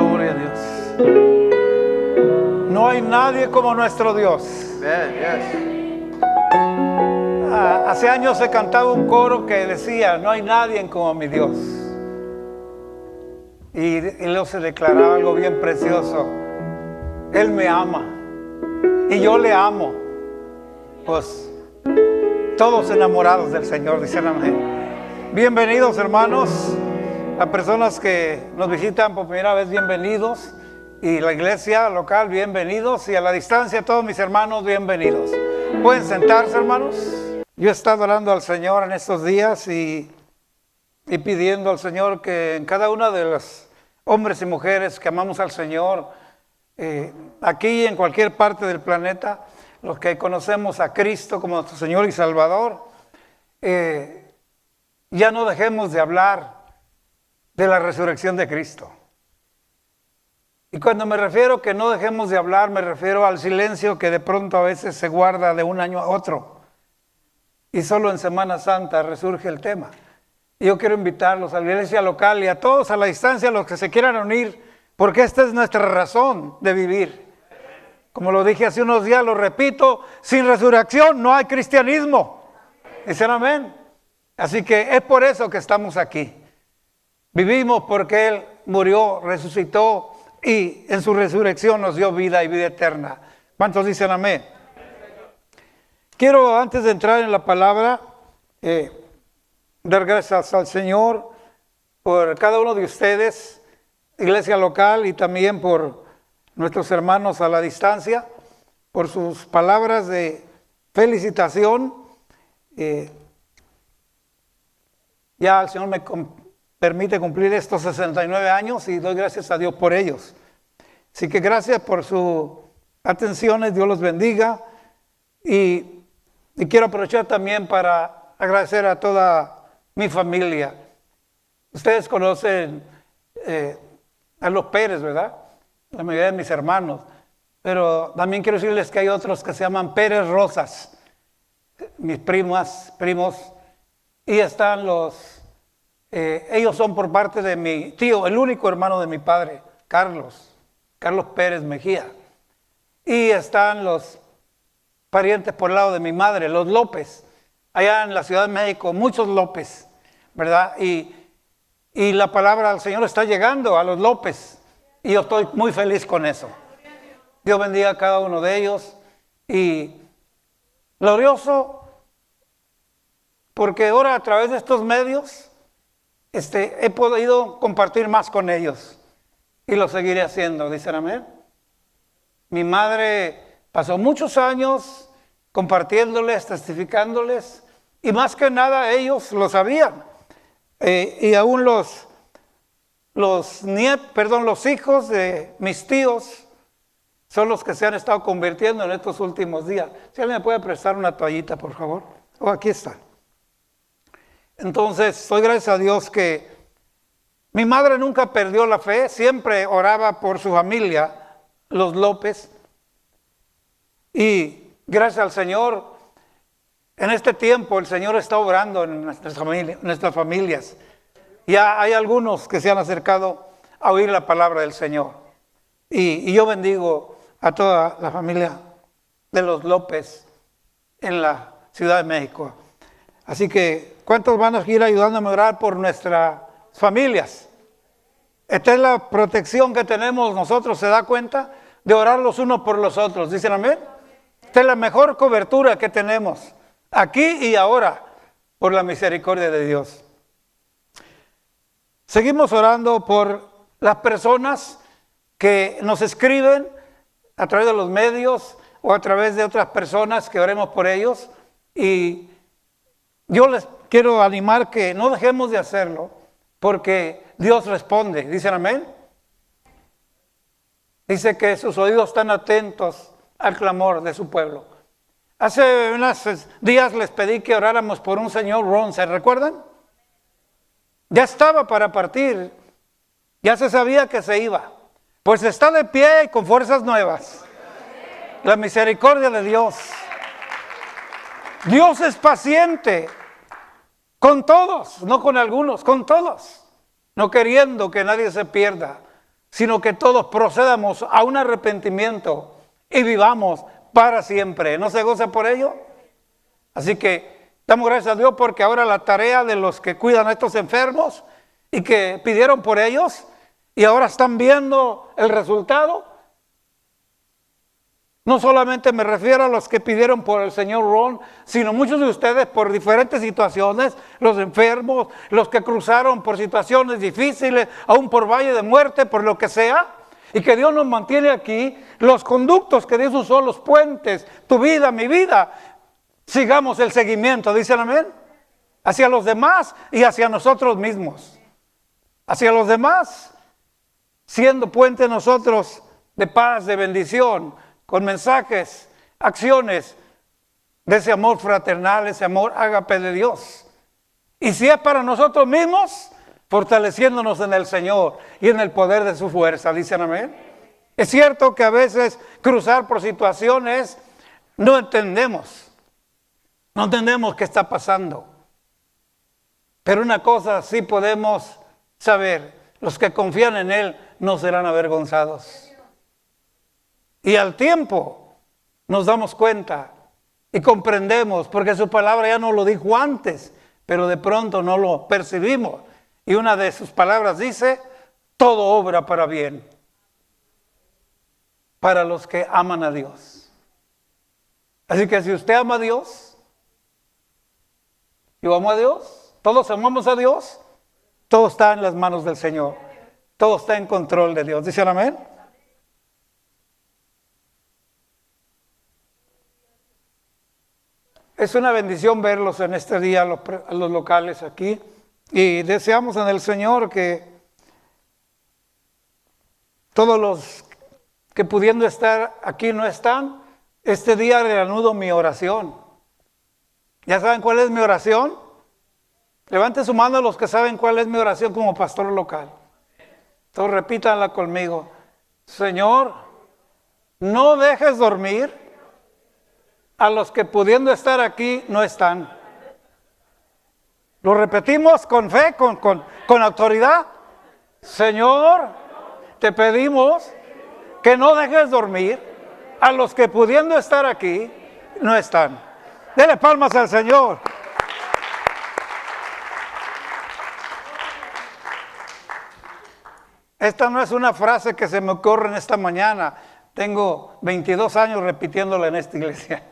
Gloria a Dios. No hay nadie como nuestro Dios. Hace años se cantaba un coro que decía: no hay nadie como mi Dios. Y luego se declaraba algo bien precioso: Él me ama y yo le amo. Pues todos enamorados del Señor, dicen amén. Bienvenidos, hermanos. A personas que nos visitan por primera vez, bienvenidos. Y la iglesia local, bienvenidos. Y a la distancia, todos mis hermanos, bienvenidos. ¿Pueden sentarse, hermanos? Yo he estado orando al Señor en estos días y pidiendo al Señor que en cada una de los hombres y mujeres que amamos al Señor, aquí y en cualquier parte del planeta, los que conocemos a Cristo como nuestro Señor y Salvador, ya no dejemos de hablar de la resurrección de Cristo. Y cuando me refiero que no dejemos de hablar, me refiero al silencio que de pronto a veces se guarda de un año a otro. Y solo en Semana Santa resurge el tema. Y yo quiero invitarlos a la iglesia local y a todos a la distancia, los que se quieran unir, porque esta es nuestra razón de vivir. Como lo dije hace unos días, lo repito: sin resurrección no hay cristianismo. Dicen amén. Así que es por eso que estamos aquí. Vivimos porque Él murió, resucitó y en su resurrección nos dio vida y vida eterna. ¿Cuántos dicen amén? Quiero, antes de entrar en la palabra, dar gracias al Señor por cada uno de ustedes, iglesia local, y también por nuestros hermanos a la distancia, por sus palabras de felicitación. Ya el Señor me permite cumplir estos 69 años y doy gracias a Dios por ellos. Así que gracias por sus atenciones, Dios los bendiga. Y quiero aprovechar también para agradecer a toda mi familia. Ustedes conocen a los Pérez, ¿verdad? La mayoría de mis hermanos. Pero también quiero decirles que hay otros que se llaman Pérez Rosas, mis primos. Y están ellos son por parte de mi tío, el único hermano de mi padre, Carlos Pérez Mejía. Y están los parientes por el lado de mi madre, los López, allá en la Ciudad de México, muchos López, ¿verdad? Y la palabra del Señor está llegando a los López y yo estoy muy feliz con eso. Dios bendiga a cada uno de ellos. Y glorioso, porque ahora a través de estos medios he podido compartir más con ellos y lo seguiré haciendo, dicen amén. Mi madre pasó muchos años compartiéndoles, testificándoles, y más que nada ellos lo sabían. Y aún los hijos de mis tíos son los que se han estado convirtiendo en estos últimos días. Si alguien me puede prestar una toallita, por favor. Aquí está. Entonces, doy gracias a Dios que mi madre nunca perdió la fe, siempre oraba por su familia, los López. Y gracias al Señor, en este tiempo el Señor está obrando en nuestras familias. Ya hay algunos que se han acercado a oír la palabra del Señor. Y yo bendigo a toda la familia de los López en la Ciudad de México. Así que, ¿cuántos van a ir ayudándome a orar por nuestras familias? Esta es la protección que tenemos nosotros, ¿se da cuenta? De orar los unos por los otros, ¿dicen amén? Esta es la mejor cobertura que tenemos, aquí y ahora, por la misericordia de Dios. Seguimos orando por las personas que nos escriben a través de los medios o a través de otras personas, que oremos por ellos. Y yo les quiero animar que no dejemos de hacerlo, porque Dios responde. ¿Dicen amén? Dice que sus oídos están atentos al clamor de su pueblo. Hace unos días les pedí que oráramos por un señor Ron, ¿se recuerdan? Ya estaba para partir, ya se sabía que se iba. Pues está de pie y con fuerzas nuevas. La misericordia de Dios. Dios es paciente con todos, no con algunos, con todos, no queriendo que nadie se pierda, sino que todos procedamos a un arrepentimiento y vivamos para siempre. ¿No se goza por ello? Así que damos gracias a Dios porque ahora la tarea de los que cuidan a estos enfermos y que pidieron por ellos y ahora están viendo el resultado. No solamente me refiero a los que pidieron por el señor Ron, sino muchos de ustedes por diferentes situaciones, los enfermos, los que cruzaron por situaciones difíciles, aún por valle de muerte, por lo que sea, y que Dios nos mantiene aquí, los conductos que Dios usó, los puentes, tu vida, mi vida, sigamos el seguimiento, dicen amén, hacia los demás y hacia nosotros mismos, hacia los demás, siendo puente nosotros de paz, de bendición, con mensajes, acciones de ese amor fraternal, ese amor ágape de Dios. Y si es para nosotros mismos, fortaleciéndonos en el Señor y en el poder de su fuerza, dicen amén. Es cierto que a veces cruzar por situaciones no entendemos qué está pasando. Pero una cosa sí podemos saber, los que confían en Él no serán avergonzados. Y al tiempo nos damos cuenta y comprendemos, porque su palabra ya no lo dijo antes, pero de pronto no lo percibimos. Y una de sus palabras dice, todo obra para bien, para los que aman a Dios. Así que si usted ama a Dios, yo amo a Dios, todos amamos a Dios, todo está en las manos del Señor, todo está en control de Dios. ¿Dicen amén? Es una bendición verlos en este día, los locales aquí. Y deseamos en el Señor que todos los que pudiendo estar aquí no están, este día reanudo mi oración. ¿Ya saben cuál es mi oración? Levanten su mano los que saben cuál es mi oración como pastor local. Entonces repítanla conmigo. Señor, no dejes dormir a los que pudiendo estar aquí no están. Lo repetimos con fe, con autoridad. Señor, te pedimos que no dejes dormir a los que pudiendo estar aquí no están. Dele palmas al Señor. Esta no es una frase que se me ocurre en esta mañana. Tengo 22 años repitiéndola en esta iglesia.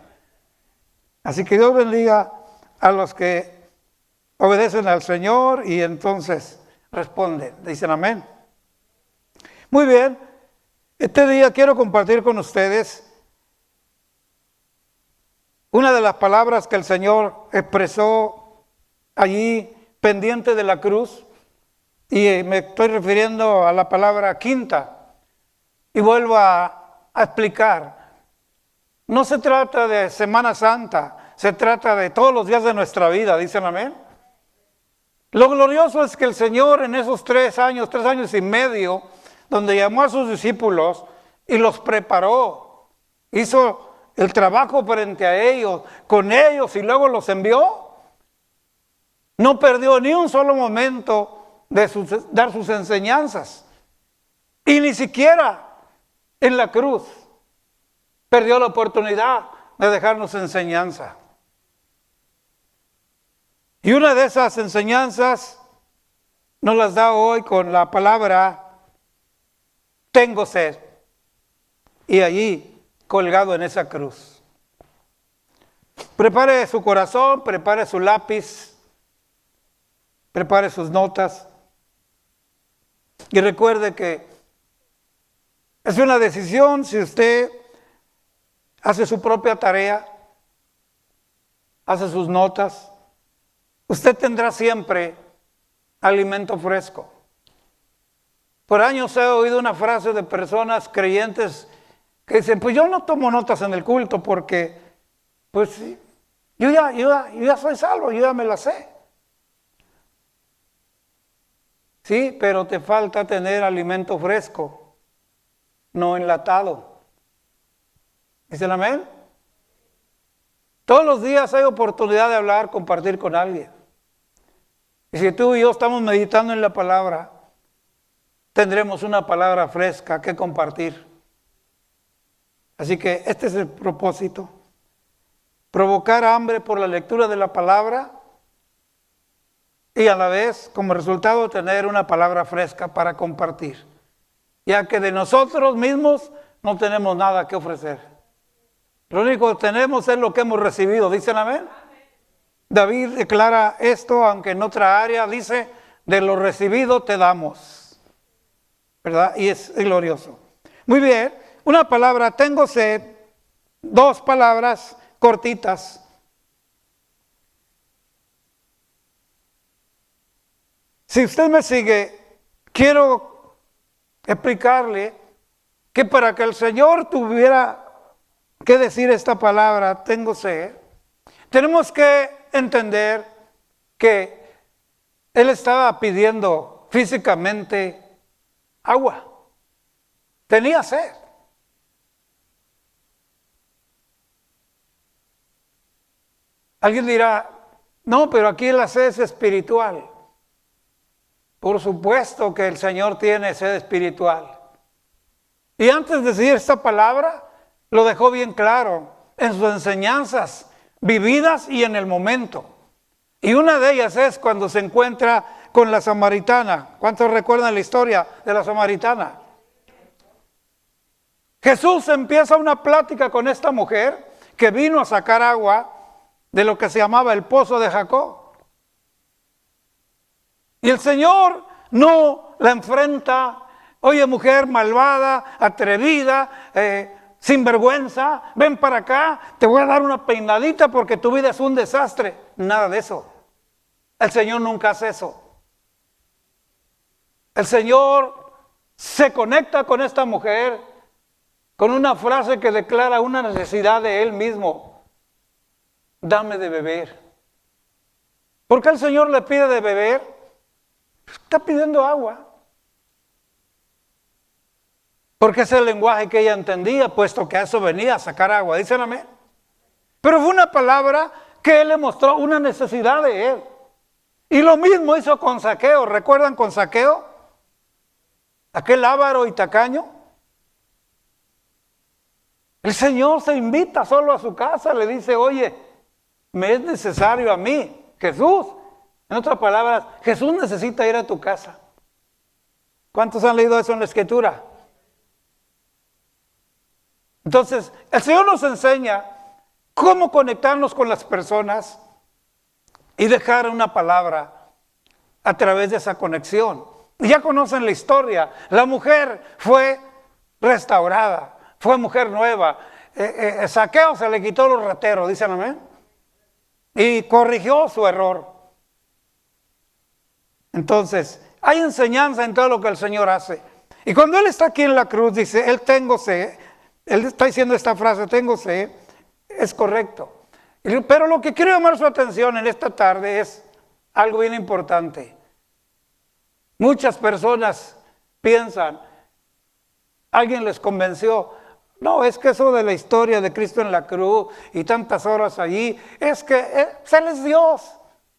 Así que Dios bendiga a los que obedecen al Señor y entonces responden. Dicen amén. Muy bien. Este día quiero compartir con ustedes una de las palabras que el Señor expresó allí pendiente de la cruz. Y me estoy refiriendo a la palabra quinta. Y vuelvo a explicar. No se trata de Semana Santa, se trata de todos los días de nuestra vida, dicen amén. Lo glorioso es que el Señor en esos 3 años y medio, donde llamó a sus discípulos y los preparó, hizo el trabajo frente a ellos, con ellos y luego los envió, no perdió ni un solo momento de dar sus enseñanzas. Y ni siquiera en la cruz perdió la oportunidad de dejarnos enseñanza. Y una de esas enseñanzas nos las da hoy con la palabra tengo sed. Y allí colgado en esa cruz. Prepare su corazón, prepare su lápiz, prepare sus notas. Y recuerde que es una decisión si usted hace su propia tarea, hace sus notas, usted tendrá siempre alimento fresco. Por años he oído una frase de personas creyentes que dicen, pues yo no tomo notas en el culto porque, pues yo ya soy salvo, yo ya me la sé. Sí, pero te falta tener alimento fresco, no enlatado. ¿Dicen amén? Todos los días hay oportunidad de hablar, compartir con alguien. Y si tú y yo estamos meditando en la palabra, tendremos una palabra fresca que compartir. Así que este es el propósito. Provocar hambre por la lectura de la palabra y a la vez, como resultado, tener una palabra fresca para compartir. Ya que de nosotros mismos no tenemos nada que ofrecer. Lo único que tenemos es lo que hemos recibido. ¿Dicen amén? David declara esto, aunque en otra área dice, de lo recibido te damos. ¿Verdad? Y es glorioso. Muy bien, una palabra, tengo sed, dos palabras cortitas. Si usted me sigue, quiero explicarle que para que el Señor tuviera que decir esta palabra, tengo sed, tenemos que entender que Él estaba pidiendo físicamente agua. Tenía sed. Alguien dirá, no, pero aquí la sed es espiritual. Por supuesto que el Señor tiene sed espiritual. Y antes de decir esta palabra, lo dejó bien claro en sus enseñanzas vividas y en el momento. Y una de ellas es cuando se encuentra con la samaritana. ¿Cuántos recuerdan la historia de la samaritana? Jesús empieza una plática con esta mujer que vino a sacar agua de lo que se llamaba el pozo de Jacob. Y el Señor no la enfrenta, oye mujer malvada, atrevida, sinvergüenza, ven para acá, te voy a dar una peinadita porque tu vida es un desastre. Nada de eso. El Señor nunca hace eso. El Señor se conecta con esta mujer con una frase que declara una necesidad de Él mismo. Dame de beber. ¿Por qué el Señor le pide de beber? Está pidiendo agua. Porque es el lenguaje que ella entendía, puesto que a eso venía a sacar agua. ¿Dicen amén? Pero fue una palabra que Él le mostró una necesidad de Él. Y lo mismo hizo con Zaqueo. ¿Recuerdan con Zaqueo? Aquel avaro y tacaño. El Señor se invita solo a su casa, le dice, oye, me es necesario a mí, Jesús. En otras palabras, Jesús necesita ir a tu casa. ¿Cuántos han leído eso en la Escritura? Entonces, el Señor nos enseña cómo conectarnos con las personas y dejar una palabra a través de esa conexión. Ya conocen la historia. La mujer fue restaurada, fue mujer nueva. Zaqueo se le quitó los rateros, dicen amén. Y corrigió su error. Entonces, hay enseñanza en todo lo que el Señor hace. Y cuando Él está aquí en la cruz, dice, Él tengo sed. Él está diciendo esta frase, tengo sed, es correcto. Pero lo que quiero llamar su atención en esta tarde es algo bien importante. Muchas personas piensan, alguien les convenció, no, es que eso de la historia de Cristo en la cruz y tantas horas allí, es que Él es Dios.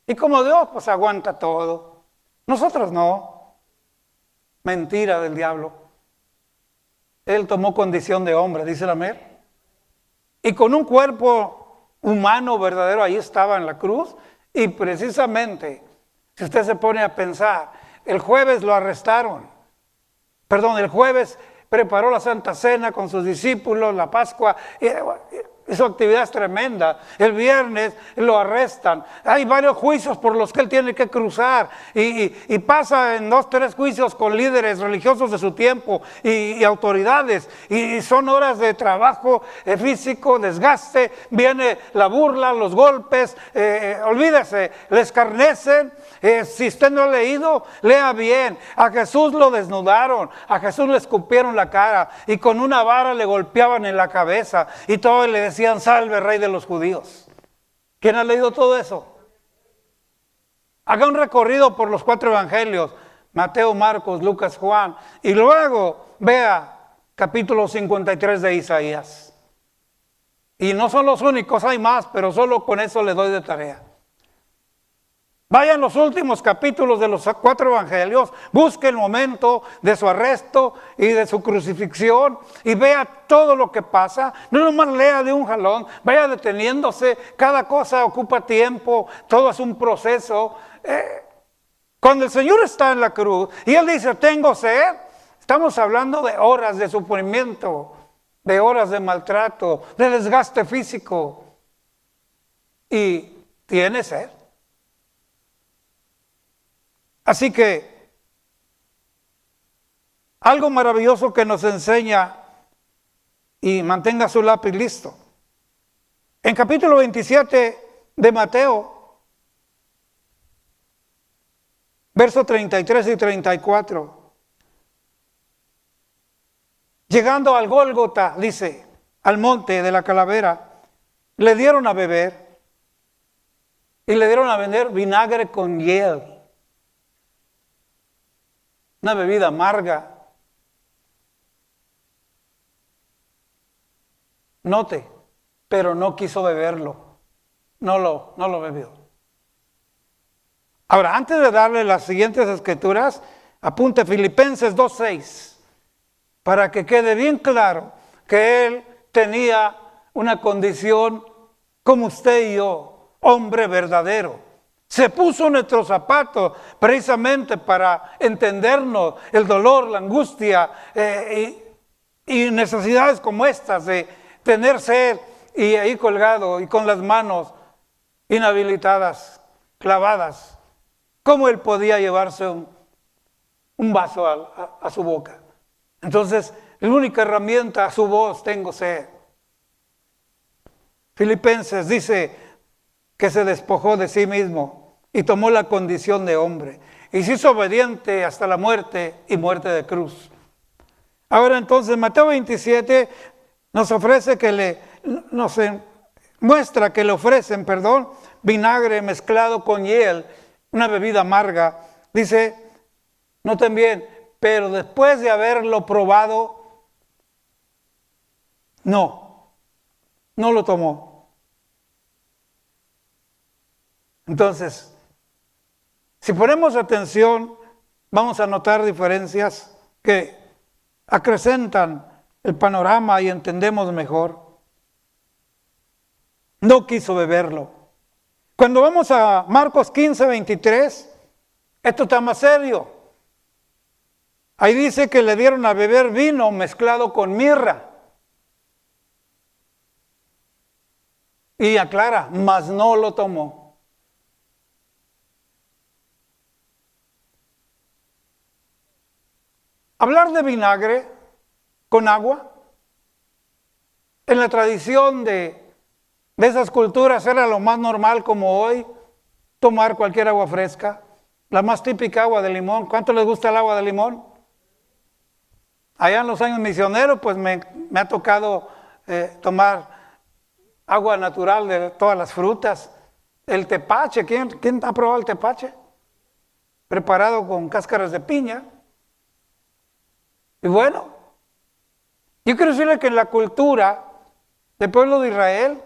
Y como Dios, pues aguanta todo. Nosotros no. Mentira del diablo. Él tomó condición de hombre, dice la amén. Y con un cuerpo humano verdadero, ahí estaba en la cruz. Y precisamente, si usted se pone a pensar, el jueves lo arrestaron. El jueves preparó la Santa Cena con sus discípulos, la Pascua. Esa actividad es tremenda. El viernes lo arrestan. Hay varios juicios por los que él tiene que cruzar. Y pasa en 2, 3 juicios con líderes religiosos de su tiempo y autoridades. Y son horas de trabajo físico, desgaste. Viene la burla, los golpes. Olvídese, le escarnecen. Si usted no ha leído, lea bien. A Jesús lo desnudaron. A Jesús le escupieron la cara. Y con una vara le golpeaban en la cabeza. Y todo le decían, salve rey de los judíos. ¿Quién ha leído todo eso? Haga un recorrido por los 4 evangelios, Mateo, Marcos, Lucas, Juan, y luego vea capítulo 53 de Isaías. Y no son los únicos, hay más, pero solo con eso le doy de tarea. Vayan los últimos capítulos de los 4 evangelios, busque el momento de su arresto y de su crucifixión y vea todo lo que pasa. No nomás lea de un jalón, vaya deteniéndose, cada cosa ocupa tiempo, todo es un proceso. Cuando el Señor está en la cruz y Él dice, tengo sed, estamos hablando de horas de sufrimiento, de horas de maltrato, de desgaste físico. Y tiene sed. Así que algo maravilloso que nos enseña, y mantenga su lápiz listo. En capítulo 27 de Mateo, versos 33 y 34. Llegando al Gólgota, dice, al monte de la calavera, le dieron a beber y le dieron a vender vinagre con hiel. Una bebida amarga. Note, pero no quiso beberlo. No lo bebió. Ahora, antes de darle las siguientes escrituras, apunte Filipenses 2:6, para que quede bien claro que él tenía una condición como usted y yo, hombre verdadero. Se puso nuestros zapatos precisamente para entendernos el dolor, la angustia y necesidades como estas de tener sed y ahí colgado y con las manos inhabilitadas, clavadas. ¿Cómo él podía llevarse un vaso a su boca? Entonces, la única herramienta a su voz, tengo sed. Filipenses dice que se despojó de sí mismo y tomó la condición de hombre y se hizo obediente hasta la muerte y muerte de cruz. Ahora entonces Mateo 27 nos ofrece muestra que le ofrecen, vinagre mezclado con hiel, una bebida amarga. Dice, noten bien, pero después de haberlo probado, no lo tomó. Entonces, si ponemos atención, vamos a notar diferencias que acrecentan el panorama y entendemos mejor. No quiso beberlo. Cuando vamos a Marcos 15:23, esto está más serio. Ahí dice que le dieron a beber vino mezclado con mirra. Y aclara, mas no lo tomó. Hablar de vinagre con agua, en la tradición de esas culturas era lo más normal, como hoy, tomar cualquier agua fresca, la más típica agua de limón. ¿Cuánto les gusta el agua de limón? Allá en los años misioneros, pues me ha tocado tomar agua natural de todas las frutas. El tepache, ¿quién ha probado el tepache? Preparado con cáscaras de piña. Y bueno, yo quiero decirle que en la cultura del pueblo de Israel,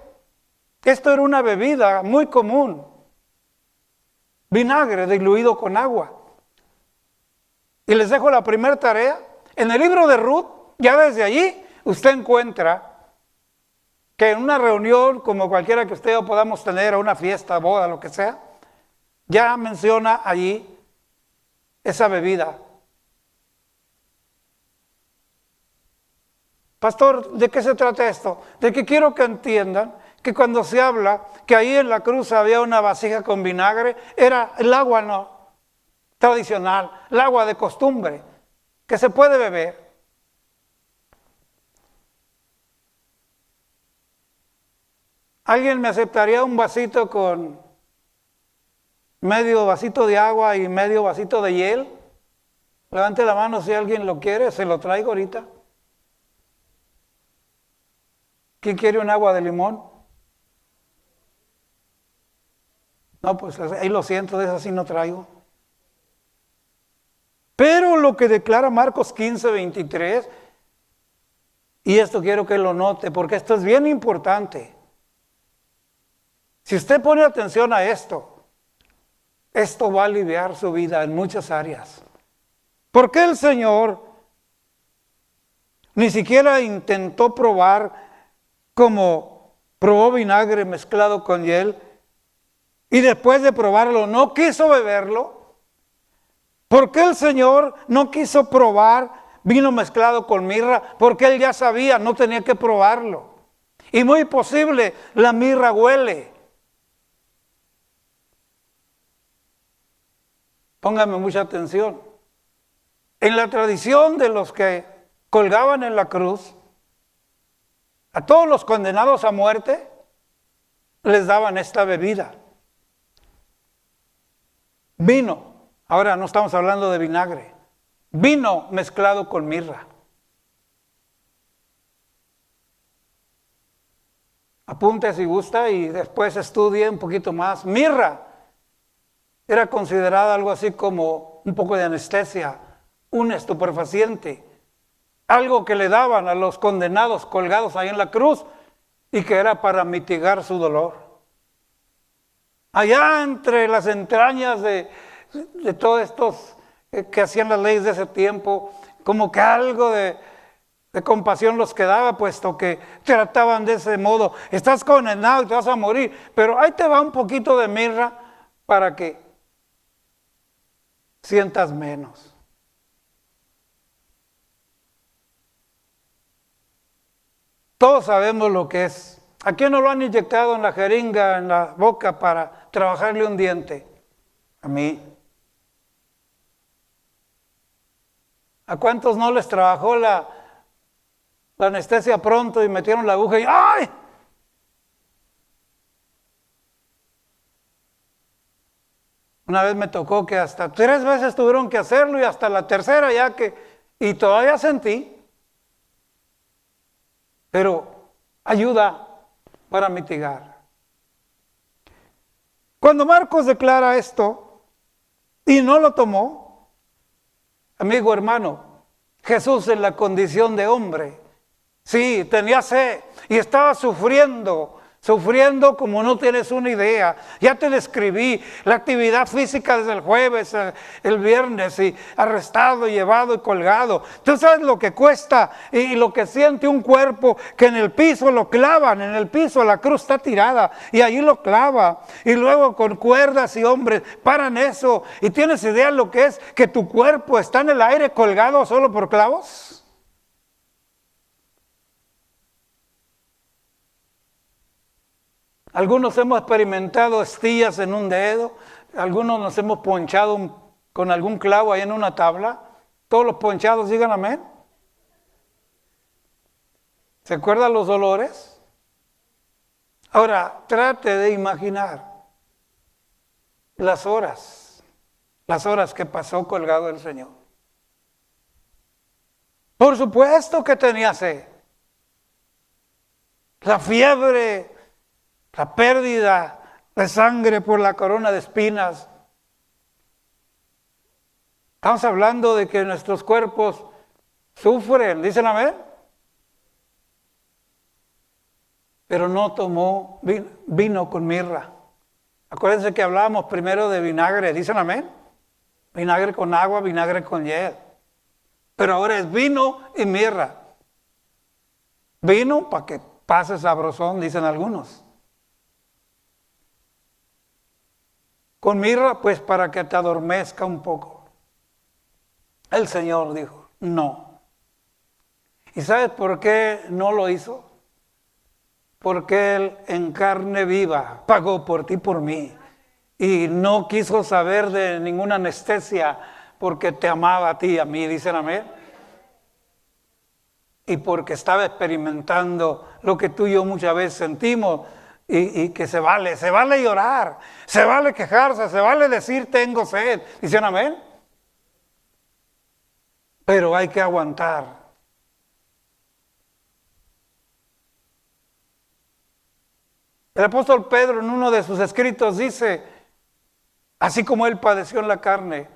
esto era una bebida muy común. Vinagre diluido con agua. Y les dejo la primera tarea. En el libro de Ruth, ya desde allí, usted encuentra que en una reunión, como cualquiera que usted o podamos tener, o una fiesta, boda, lo que sea, ya menciona allí esa bebida. Pastor, ¿de qué se trata esto? De que quiero que entiendan que cuando se habla que ahí en la cruz había una vasija con vinagre, era el agua no tradicional, el agua de costumbre, que se puede beber. ¿Alguien me aceptaría un vasito con medio vasito de agua y medio vasito de hiel? Levante la mano si alguien lo quiere, se lo traigo ahorita. ¿Quién quiere un agua de limón? No, pues ahí lo siento, de eso sí no traigo. Pero lo que declara Marcos 15:23, y esto quiero que lo note, porque esto es bien importante. Si usted pone atención a esto, esto va a aliviar su vida en muchas áreas. ¿Por qué el Señor ni siquiera intentó probar como probó vinagre mezclado con hiel y después de probarlo no quiso beberlo? ¿Por qué el Señor no quiso probar vino mezclado con mirra? Porque Él ya sabía, no tenía que probarlo. Y muy posible la mirra huele. Póngame mucha atención. En la tradición de los que colgaban en la cruz, a todos los condenados a muerte les daban esta bebida. Vino. Ahora no estamos hablando de vinagre. Vino mezclado con mirra. Apunte si gusta y después estudie un poquito más. Mirra era considerada algo así como un poco de anestesia, un estupefaciente, algo que le daban a los condenados colgados ahí en la cruz y que era para mitigar su dolor. Allá entre las entrañas de todos estos que hacían las leyes de ese tiempo, como que algo de compasión los quedaba, puesto que trataban de ese modo. Estás condenado y te vas a morir, pero ahí te va un poquito de mirra para que sientas menos. Todos sabemos lo que es. ¿A quién no lo han inyectado en la jeringa, en la boca para trabajarle un diente? A mí. ¿A cuántos no les trabajó la anestesia pronto y metieron la aguja y ¡ay! Una vez me tocó que hasta 3 veces tuvieron que hacerlo y hasta la tercera ya que, y todavía sentí. Pero ayuda para mitigar. Cuando Marcos declara esto y no lo tomó, amigo hermano, Jesús en la condición de hombre, sí, tenía sed y estaba sufriendo como no tienes una idea. Ya te describí la actividad física desde el jueves, el viernes, y arrestado, llevado y colgado. Tú sabes lo que cuesta y lo que siente un cuerpo que en el piso lo clavan, en el piso la cruz está tirada y allí lo clava. Y luego con cuerdas y hombres paran eso. ¿Y tienes idea lo que es que tu cuerpo está en el aire colgado solo por clavos? Algunos hemos experimentado astillas en un dedo, algunos nos hemos ponchado con algún clavo ahí en una tabla. Todos los ponchados digan amén. ¿Se acuerdan los dolores? Ahora, trate de imaginar las horas que pasó colgado el Señor. Por supuesto que tenía sed. La fiebre, la pérdida de sangre por la corona de espinas. Estamos hablando de que nuestros cuerpos sufren, ¿dicen amén? Pero no tomó vino con mirra. Acuérdense que hablábamos primero de vinagre, ¿dicen amén? Vinagre con agua, vinagre con hiel. Pero ahora es vino y mirra. Vino para que pase sabrosón, dicen algunos. Con mirra, pues para que te adormezca un poco. El Señor dijo, no. ¿Y sabes por qué no lo hizo? Porque Él en carne viva pagó por ti y por mí. Y no quiso saber de ninguna anestesia porque te amaba a ti y a mí, dicen amén. Y porque estaba experimentando lo que tú y yo muchas veces sentimos. Y que se vale llorar, se vale quejarse, se vale decir tengo sed. ¿Dicen amén? Pero hay que aguantar. El apóstol Pedro en uno de sus escritos dice, así como él padeció en la carne,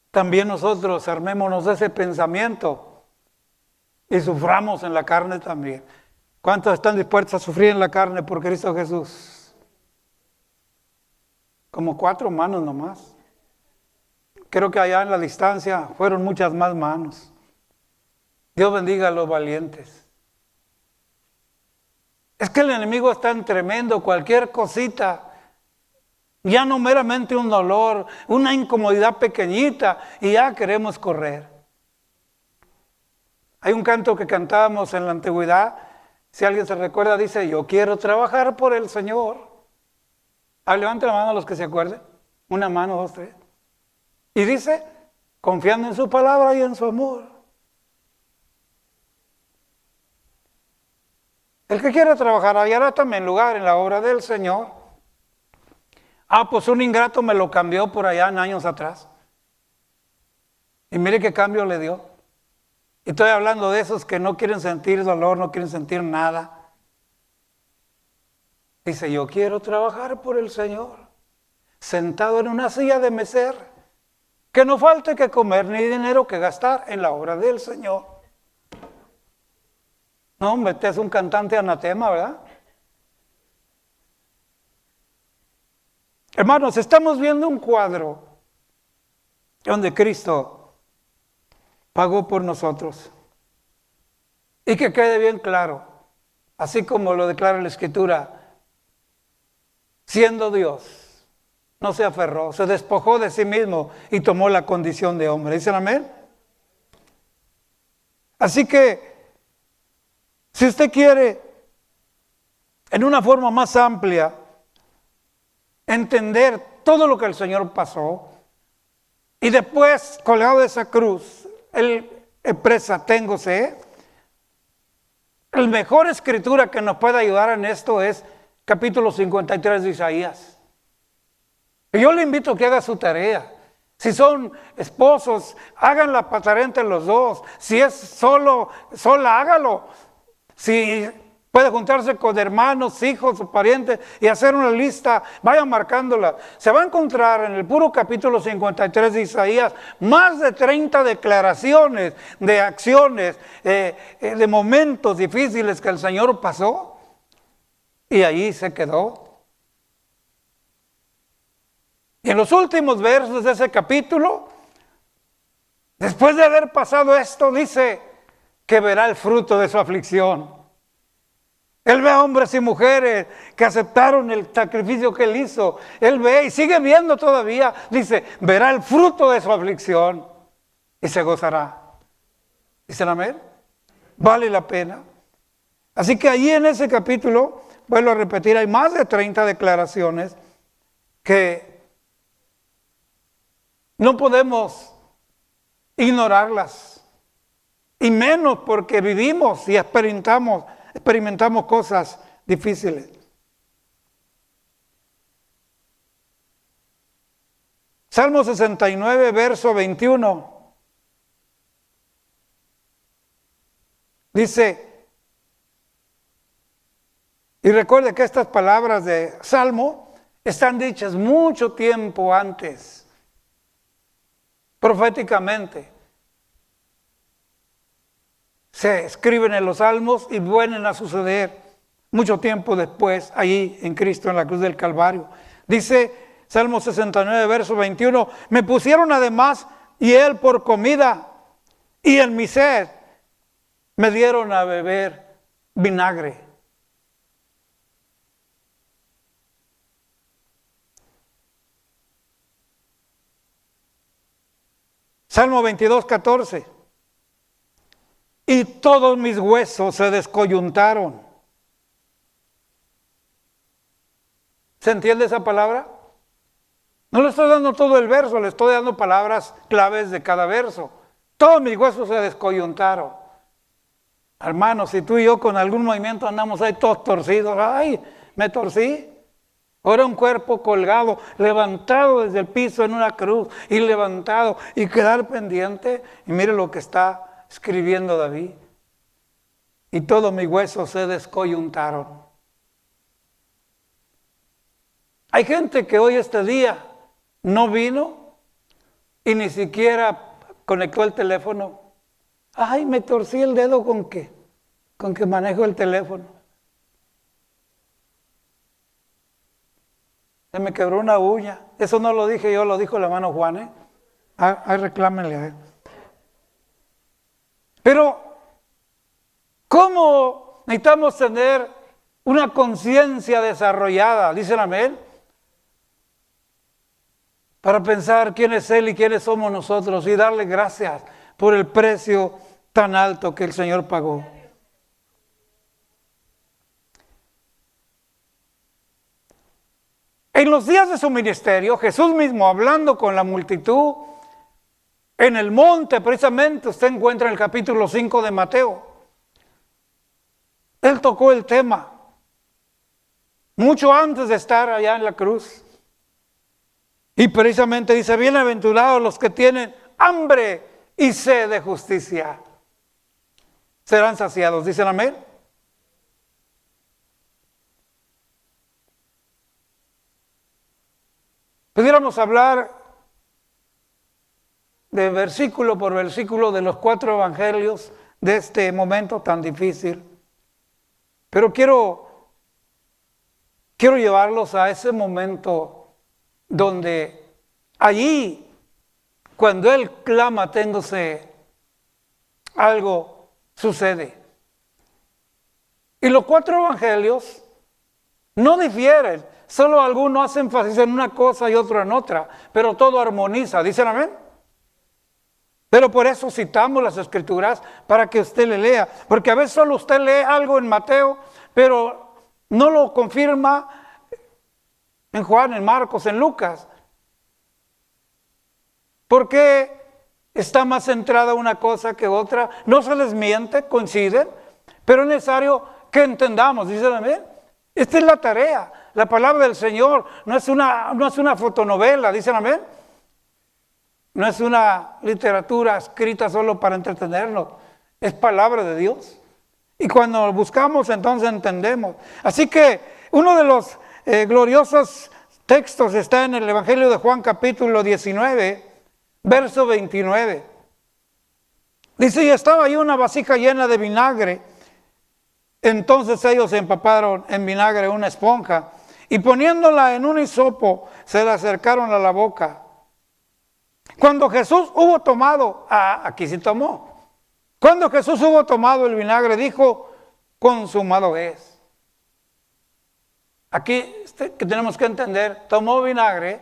también nosotros armémonos de ese pensamiento y suframos en la carne también. ¿Cuántos están dispuestos a sufrir en la carne por Cristo Jesús? como 4 manos nomás. Creo que allá en la distancia fueron muchas más manos. Dios bendiga a los valientes. Es que el enemigo es tan tremendo, cualquier cosita, ya no meramente un dolor, una incomodidad pequeñita, y ya queremos correr. Hay un canto que cantábamos en la antigüedad, si alguien se recuerda, dice, yo quiero trabajar por el Señor. Levante la mano a los que se acuerden, una mano, 2, 3. Y dice, confiando en su palabra y en su amor. El que quiera trabajar, hallará también lugar en la obra del Señor. Pues un ingrato me lo cambió por allá en años atrás. Y mire qué cambio le dio. Y estoy hablando de esos que no quieren sentir dolor, no quieren sentir nada. Dice, yo quiero trabajar por el Señor, sentado en una silla de mesero, que no falte que comer ni dinero que gastar en la obra del Señor. No, hombre, este es un cantante anatema, ¿verdad? Hermanos, estamos viendo un cuadro donde Cristo pagó por nosotros. Y que quede bien claro, así como lo declara la Escritura, siendo Dios, no se aferró, se despojó de sí mismo y tomó la condición de hombre. ¿Dicen amén? Así que, si usted quiere, en una forma más amplia, entender todo lo que el Señor pasó, y después, colgado de esa cruz, Él expresa, tengo sed. La mejor escritura que nos puede ayudar en esto es capítulo 53 de Isaías. Y yo le invito a que haga su tarea. Si son esposos, hagan la tarea entre los dos. Si es sola, hágalo. Si puede juntarse con hermanos, hijos o parientes y hacer una lista, vaya marcándola. Se va a encontrar en el puro capítulo 53 de Isaías más de 30 declaraciones de acciones, de momentos difíciles que el Señor pasó. Y ahí se quedó. Y en los últimos versos de ese capítulo, después de haber pasado esto, dice que verá el fruto de su aflicción. Él ve a hombres y mujeres que aceptaron el sacrificio que Él hizo. Él ve y sigue viendo todavía. Dice, verá el fruto de su aflicción y se gozará. ¿Dicen amén? Vale la pena. Así que allí en ese capítulo, vuelvo a repetir, hay más de 30 declaraciones que no podemos ignorarlas. Y menos porque vivimos y experimentamos cosas difíciles. Salmo 69, verso 21. Dice, y recuerde que estas palabras de Salmo están dichas mucho tiempo antes, proféticamente. Se escriben en los salmos y vuelven a suceder mucho tiempo después, ahí en Cristo en la cruz del Calvario. Dice Salmo 69, verso 21, me pusieron además y Él por comida, y en mi sed me dieron a beber vinagre. Salmo 22, 14. Y todos mis huesos se descoyuntaron. ¿Se entiende esa palabra? No le estoy dando todo el verso, le estoy dando palabras claves de cada verso. Todos mis huesos se descoyuntaron. Hermanos, si tú y yo con algún movimiento andamos ahí todos torcidos, ¡ay! Me torcí. Ahora un cuerpo colgado, levantado desde el piso en una cruz, y levantado, y quedar pendiente. Y mire lo que está escribiendo David. Y todos mis huesos se descoyuntaron. Hay gente que hoy este día no vino y ni siquiera conectó el teléfono. Ay, me torcí el dedo ¿con qué? Con que manejo el teléfono. Se me quebró una uña. Eso no lo dije yo, lo dijo el hermano Juan, ¿eh? Ahí reclámenle a él. Pero, ¿cómo necesitamos tener una conciencia desarrollada? ¿Dicen amén? Para pensar quién es Él y quiénes somos nosotros y darle gracias por el precio tan alto que el Señor pagó. En los días de su ministerio, Jesús mismo hablando con la multitud, en el monte precisamente, usted encuentra en el capítulo 5 de Mateo, Él tocó el tema, mucho antes de estar allá en la cruz. Y precisamente dice, bienaventurados los que tienen hambre y sed de justicia, serán saciados. ¿Dicen amén? Pudiéramos hablar de versículo por versículo de los 4 evangelios de este momento tan difícil. Pero quiero llevarlos a ese momento donde allí, cuando Él clama, tengo sed, algo sucede. Y los 4 evangelios no difieren, solo algunos hacen énfasis en una cosa y otro en otra, pero todo armoniza. ¿Dicen amén? Pero por eso citamos las Escrituras para que usted le lea, porque a veces solo usted lee algo en Mateo, pero no lo confirma en Juan, en Marcos, en Lucas. Porque está más centrada una cosa que otra. No se les miente, coinciden, pero es necesario que entendamos. ¿Dicen amén? Esta es la tarea. La palabra del Señor no es una fotonovela. ¿Dicen amén? No es una literatura escrita solo para entretenernos. Es palabra de Dios. Y cuando buscamos, entonces entendemos. Así que uno de los gloriosos textos está en el Evangelio de Juan capítulo 19, verso 29. Dice, y estaba ahí una vasija llena de vinagre. Entonces ellos empaparon en vinagre una esponja y poniéndola en un hisopo se la acercaron a la boca. Cuando Jesús hubo tomado, aquí sí tomó. Cuando Jesús hubo tomado el vinagre, dijo, consumado es. Aquí que tenemos que entender, tomó vinagre,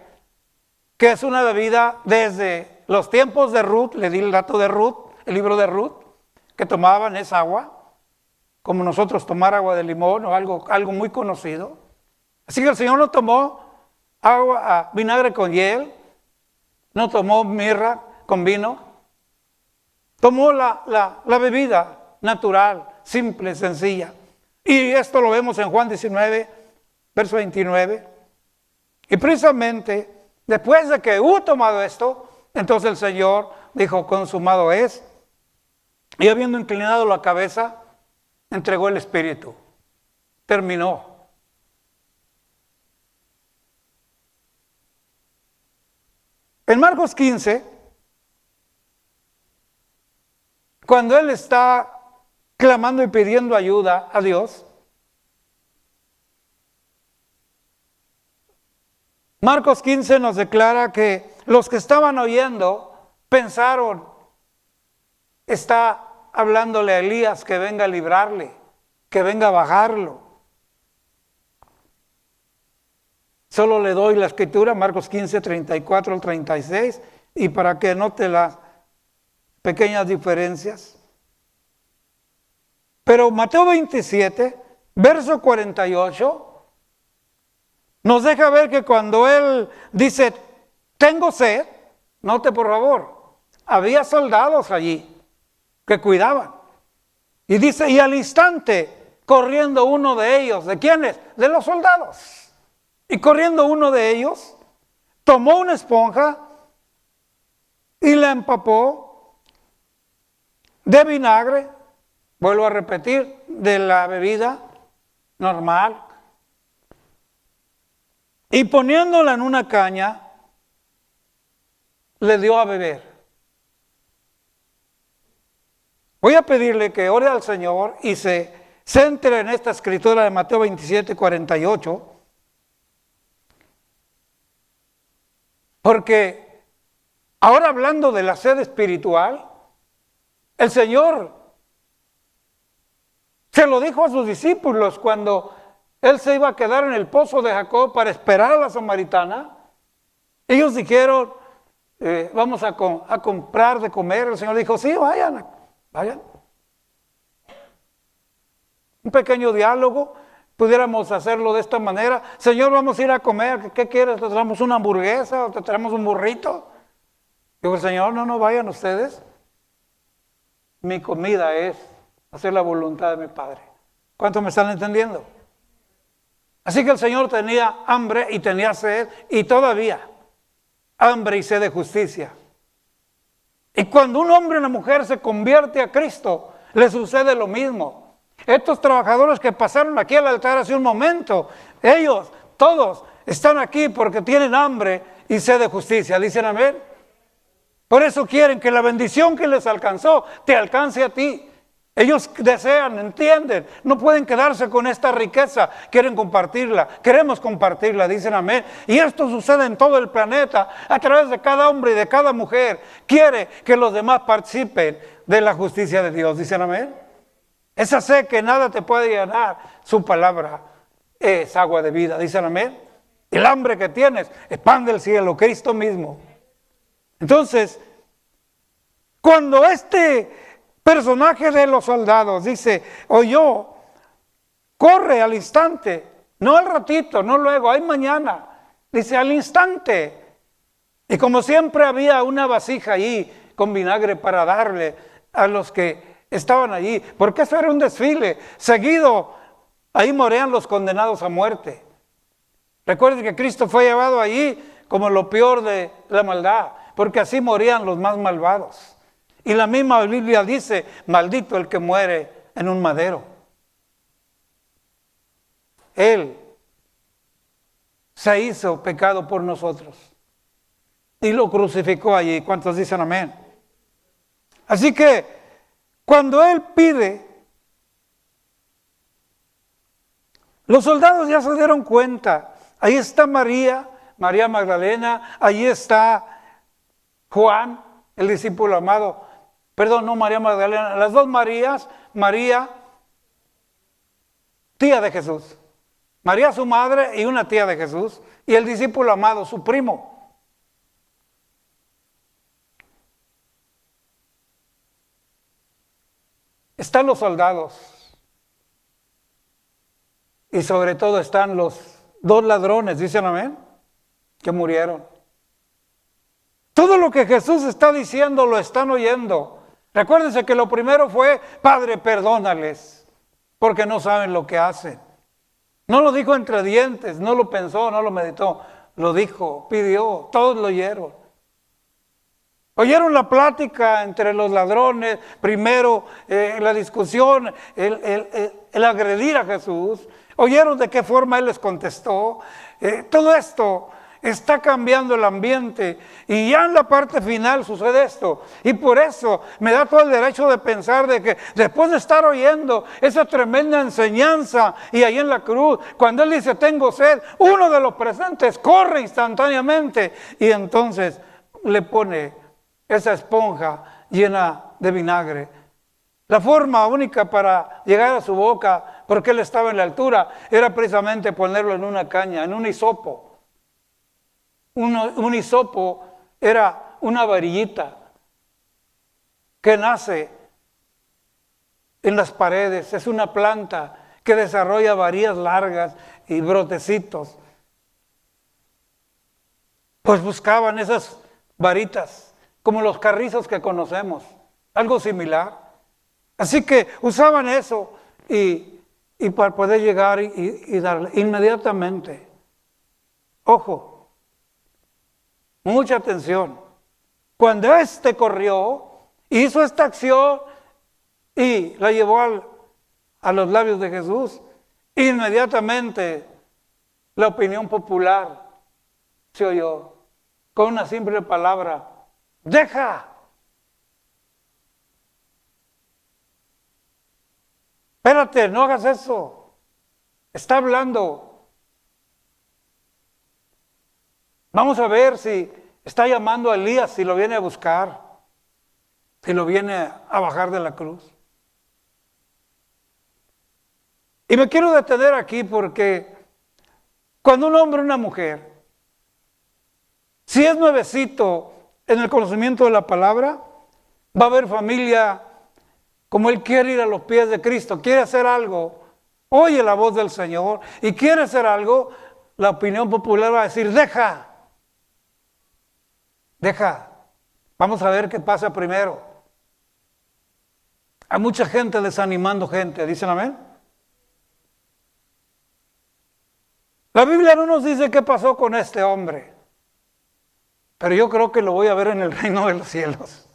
que es una bebida desde los tiempos de Ruth, le di el dato de Ruth, el libro de Ruth, que tomaban es agua, como nosotros tomar agua de limón o algo muy conocido. Así que el Señor no tomó vinagre con hiel, no tomó mirra con vino, tomó la bebida natural, simple, sencilla. Y esto lo vemos en Juan 19, verso 29. Y precisamente después de que hubo tomado esto, entonces el Señor dijo, consumado es. Y habiendo inclinado la cabeza, entregó el Espíritu. Terminó. En Marcos 15, cuando Él está clamando y pidiendo ayuda a Dios, Marcos 15 nos declara que los que estaban oyendo pensaron, está hablándole a Elías que venga a librarle, que venga a bajarlo. Solo le doy la escritura, Marcos 15, 34 al 36, y para que note las pequeñas diferencias. Pero Mateo 27, verso 48, nos deja ver que cuando Él dice, tengo sed, note por favor, había soldados allí que cuidaban. Y dice, y al instante, corriendo uno de ellos, ¿de quiénes? De los soldados. Y corriendo uno de ellos, tomó una esponja y la empapó de vinagre, vuelvo a repetir, de la bebida normal, y poniéndola en una caña, le dio a beber. Voy a pedirle que ore al Señor y se centre en esta escritura de Mateo 27, 48. Porque ahora hablando de la sed espiritual, el Señor se lo dijo a sus discípulos cuando Él se iba a quedar en el pozo de Jacob para esperar a la samaritana. Ellos dijeron, vamos a comprar de comer. El Señor dijo, sí, vayan. Un pequeño diálogo, pudiéramos hacerlo de esta manera. Señor, vamos a ir a comer, ¿qué quieres? ¿Te traemos una hamburguesa o te traemos un burrito? Dijo el Señor, no vayan ustedes. Mi comida es hacer la voluntad de mi Padre. ¿Cuántos me están entendiendo? Así que el Señor tenía hambre y tenía sed, y todavía hambre y sed de justicia. Y cuando un hombre o una mujer se convierte a Cristo, le sucede lo mismo. Estos trabajadores que pasaron aquí al altar hace un momento, ellos, todos, están aquí porque tienen hambre y sed de justicia. ¿Dicen amén? Por eso quieren que la bendición que les alcanzó te alcance a ti. Ellos desean, entienden, no pueden quedarse con esta riqueza, quieren compartirla, queremos compartirla, dicen amén. Y esto sucede en todo el planeta, a través de cada hombre y de cada mujer. Quiere que los demás participen de la justicia de Dios, dicen amén. Esa sed que nada te puede llenar, su palabra es agua de vida, dicen amén. El hambre que tienes es pan del cielo, Cristo mismo. Entonces, cuando este personaje de los soldados dice, oyó, corre al instante, no al ratito, no luego, hay mañana, dice al instante. Y como siempre había una vasija allí con vinagre para darle a los que estaban allí, porque eso era un desfile, seguido ahí morían los condenados a muerte. Recuerden que Cristo fue llevado allí como lo peor de la maldad, porque así morían los más malvados. Y la misma Biblia dice, maldito el que muere en un madero. Él se hizo pecado por nosotros y lo crucificó allí. ¿Cuántos dicen amén? Así que cuando Él pide, los soldados ya se dieron cuenta. Ahí está María Magdalena, ahí está Juan, el discípulo amado. Perdón, no María Magdalena, las dos Marías, María, tía de Jesús. María su madre y una tía de Jesús, y el discípulo amado, su primo. Están los soldados y sobre todo están los dos ladrones, dicen amén, que murieron. Todo lo que Jesús está diciendo lo están oyendo. Recuérdense que lo primero fue, Padre, perdónales, porque no saben lo que hacen. No lo dijo entre dientes, no lo pensó, no lo meditó, lo dijo, pidió, todos lo oyeron. Oyeron la plática entre los ladrones, primero la discusión, el agredir a Jesús. Oyeron de qué forma Él les contestó. Todo esto está cambiando el ambiente y ya en la parte final sucede esto. Y por eso me da todo el derecho de pensar de que después de estar oyendo esa tremenda enseñanza y ahí en la cruz, cuando Él dice tengo sed, uno de los presentes corre instantáneamente y entonces le pone esa esponja llena de vinagre. La forma única para llegar a su boca, porque Él estaba en la altura, era precisamente ponerlo en una caña, en un hisopo. Un hisopo era una varillita que nace en las paredes, es una planta que desarrolla varillas largas y brotecitos. Pues buscaban esas varitas, como los carrizos que conocemos, algo similar. Así que usaban eso y para poder llegar y darle inmediatamente. Ojo, mucha atención. Cuando éste corrió, hizo esta acción y la llevó a los labios de Jesús, inmediatamente la opinión popular se oyó con una simple palabra: deja. Espérate, no hagas eso. Está hablando. Vamos a ver si Está llamando a Elías si lo viene a buscar, si lo viene a bajar de la cruz. Y me quiero detener aquí porque cuando un hombre o una mujer, si es nuevecito en el conocimiento de la palabra, va a haber familia como él quiere ir a los pies de Cristo, quiere hacer algo, oye la voz del Señor y quiere hacer algo, la opinión popular va a decir, deja, vamos a ver qué pasa primero. Hay mucha gente desanimando gente, ¿dicen amén? La Biblia no nos dice qué pasó con este hombre, pero yo creo que lo voy a ver en el reino de los cielos.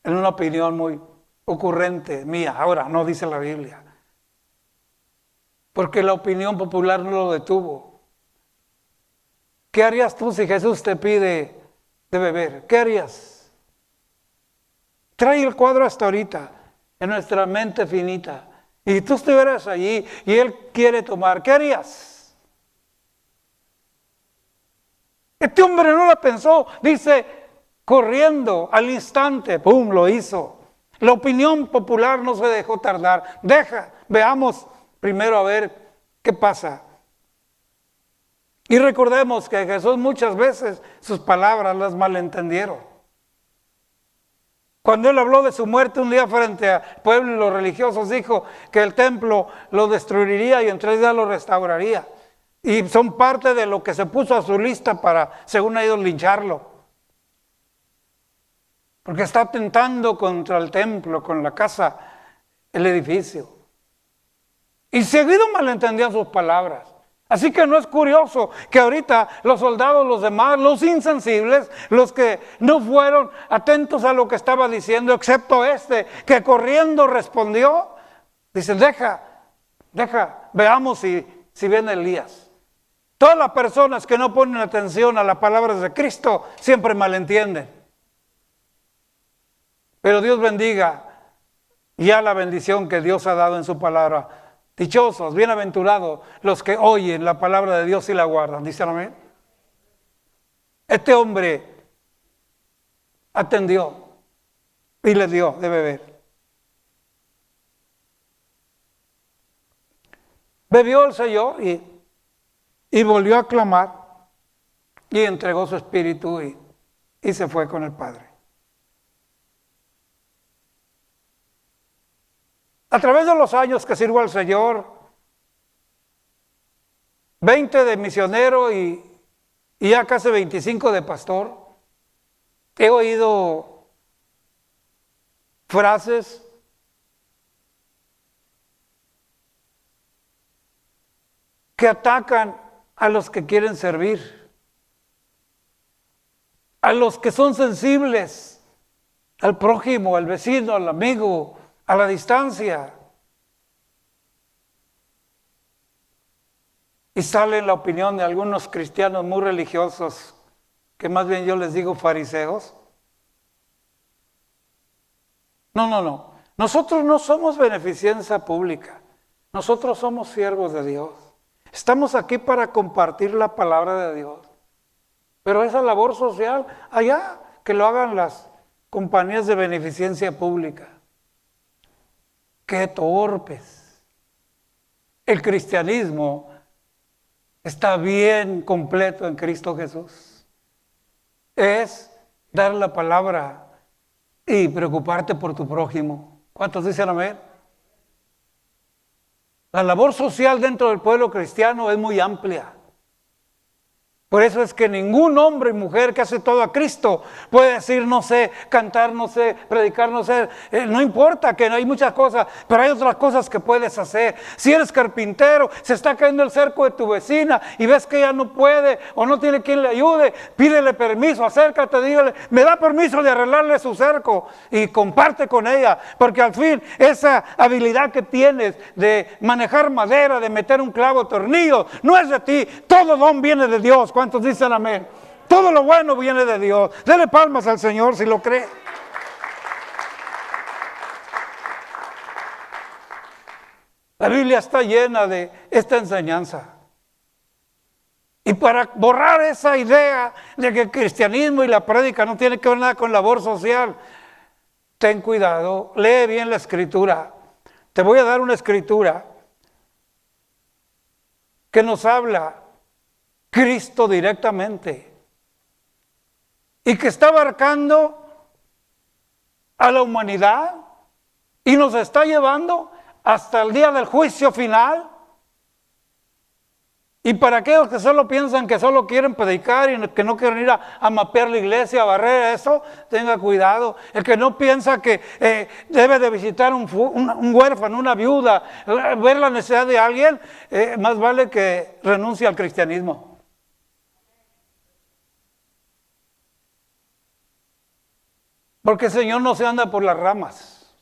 En una opinión muy ocurrente mía, ahora no dice la Biblia. Porque la opinión popular no lo detuvo. ¿Qué harías tú si Jesús te pide de beber? ¿Qué harías? Trae el cuadro hasta ahorita, en nuestra mente finita. Y tú estuvieras allí y Él quiere tomar, ¿qué harías? Este hombre no la pensó, dice, corriendo al instante, ¡pum!, lo hizo. La opinión popular no se dejó tardar. Veamos primero a ver qué pasa. Y recordemos que Jesús muchas veces sus palabras las malentendieron. Cuando Él habló de su muerte un día frente al pueblo y los religiosos, dijo que el templo lo destruiría y en 3 días lo restauraría. Y son parte de lo que se puso a su lista para, según ellos, lincharlo. Porque está atentando contra el templo, con la casa, el edificio. Y seguido malentendían sus palabras. Así que no es curioso que ahorita los soldados, los demás, los insensibles, los que no fueron atentos a lo que estaba diciendo, excepto este, que corriendo respondió, dicen, deja, veamos si viene Elías. Todas las personas que no ponen atención a las palabras de Cristo siempre malentienden. Pero Dios bendiga ya la bendición que Dios ha dado en su palabra. Dichosos, bienaventurados los que oyen la palabra de Dios y la guardan. ¿Dicen amén? Este hombre atendió y le dio de beber. Bebió el Señor y volvió a clamar y entregó su espíritu y se fue con el Padre. A través de los años que sirvo al Señor, 20 de misionero y ya casi 25 de pastor, he oído frases que atacan a los que quieren servir, a los que son sensibles al prójimo, al vecino, al amigo, a la distancia. Y sale la opinión de algunos cristianos muy religiosos, que más bien yo les digo fariseos. No. Nosotros no somos beneficencia pública. Nosotros somos siervos de Dios. Estamos aquí para compartir la palabra de Dios. Pero esa labor social, allá, que lo hagan las compañías de beneficencia pública. ¡Qué torpes! El cristianismo está bien completo en Cristo Jesús. Es dar la palabra y preocuparte por tu prójimo. ¿Cuántos dicen amén? La labor social dentro del pueblo cristiano es muy amplia. Por eso es que ningún hombre y mujer que hace todo a Cristo puede decir, no sé, cantar, no sé, predicar, no sé. No importa, que hay muchas cosas, pero hay otras cosas que puedes hacer. Si eres carpintero, se está cayendo el cerco de tu vecina y ves que ella no puede o no tiene quien le ayude, pídele permiso, acércate, dígale, me da permiso de arreglarle su cerco y comparte con ella. Porque al fin esa habilidad que tienes de manejar madera, de meter un clavo, tornillo, no es de ti. Todo don viene de Dios. ¿Cuántos dicen amén? Todo lo bueno viene de Dios. Dele palmas al Señor si lo cree. La Biblia está llena de esta enseñanza. Y para borrar esa idea de que el cristianismo y la prédica no tienen que ver nada con labor social, ten cuidado, lee bien la escritura. Te voy a dar una escritura que nos habla Cristo directamente y que está abarcando a la humanidad y nos está llevando hasta el día del juicio final. Y para aquellos que solo piensan que solo quieren predicar y que no quieren ir a mapear la iglesia, a barrer eso, tenga cuidado. El que no piensa que debe de visitar un huérfano, una viuda, ver la necesidad de alguien, más vale que renuncie al cristianismo. Porque el Señor no se anda por las ramas.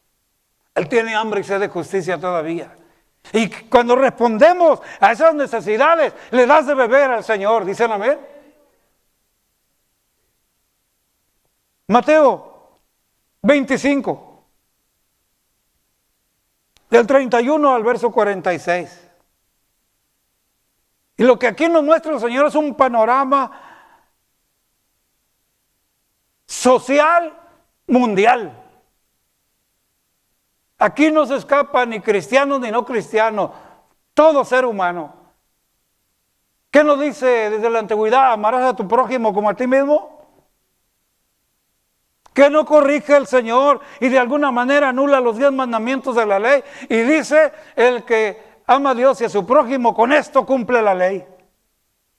Él tiene hambre y sed de justicia todavía. Y cuando respondemos a esas necesidades, le das de beber al Señor. ¿Dicen amén? Mateo 25, del 31 al verso 46. Y lo que aquí nos muestra el Señor es un panorama social mundial. Aquí no se escapa ni cristiano ni no cristiano, todo ser humano. ¿Qué nos dice desde la antigüedad? ¿Amarás a tu prójimo como a ti mismo? ¿Qué no corrige el Señor y de alguna manera anula los 10 mandamientos de la ley? Y dice, el que ama a Dios y a su prójimo, con esto cumple la ley.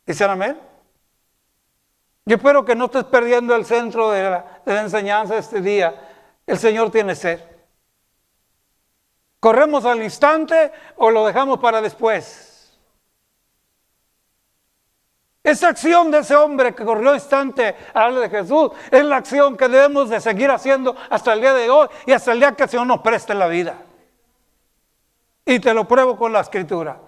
¿Dicen amén? Yo espero que no estés perdiendo el centro de la enseñanza este día. El Señor tiene sed. ¿Corremos al instante o lo dejamos para después? Esa acción de ese hombre que corrió instante a hablar de Jesús es la acción que debemos de seguir haciendo hasta el día de hoy y hasta el día que el Señor nos preste la vida. Y te lo pruebo con la escritura.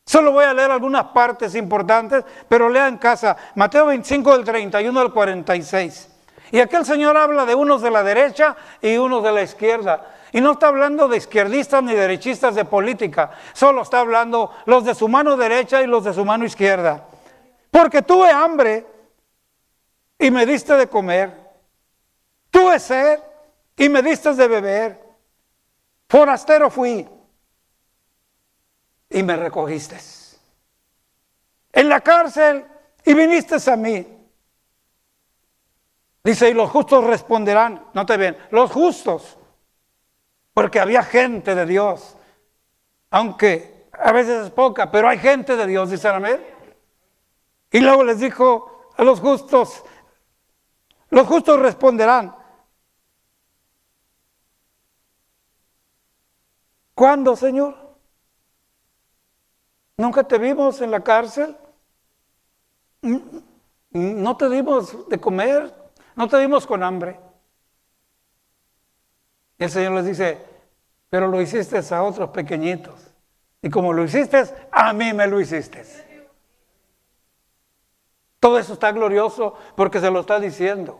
Solo voy a leer algunas partes importantes, pero lea en casa. Mateo 25 del 31 al 46. Y aquí el Señor habla de unos de la derecha y unos de la izquierda. Y no está hablando de izquierdistas ni derechistas de política. Solo está hablando los de su mano derecha y los de su mano izquierda. Porque tuve hambre y me diste de comer. Tuve sed y me diste de beber. Forastero fui y me recogiste. En la cárcel y viniste a mí. Dice, y los justos responderán. No te ven, los justos. Porque había gente de Dios. Aunque a veces es poca, pero hay gente de Dios, dicen amén. Y luego les dijo a los justos responderán. ¿Cuándo, Señor? ¿Nunca te vimos en la cárcel? ¿No te dimos de comer? ¿No te dimos con hambre? Y el Señor les dice, pero lo hiciste a otros pequeñitos. Y como lo hiciste, a mí me lo hiciste. Todo eso está glorioso porque se lo está diciendo.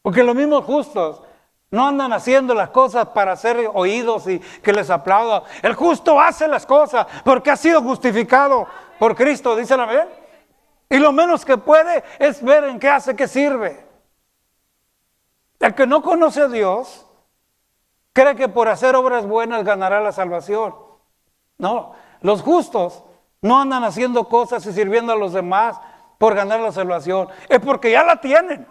Porque los mismos justos no andan haciendo las cosas para ser oídos y que les aplaudan. El justo hace las cosas porque ha sido justificado por Cristo, dicen amén. Y lo menos que puede es ver en qué hace, qué sirve. El que no conoce a Dios cree que por hacer obras buenas ganará la salvación. No, los justos no andan haciendo cosas y sirviendo a los demás por ganar la salvación. Es porque ya la tienen.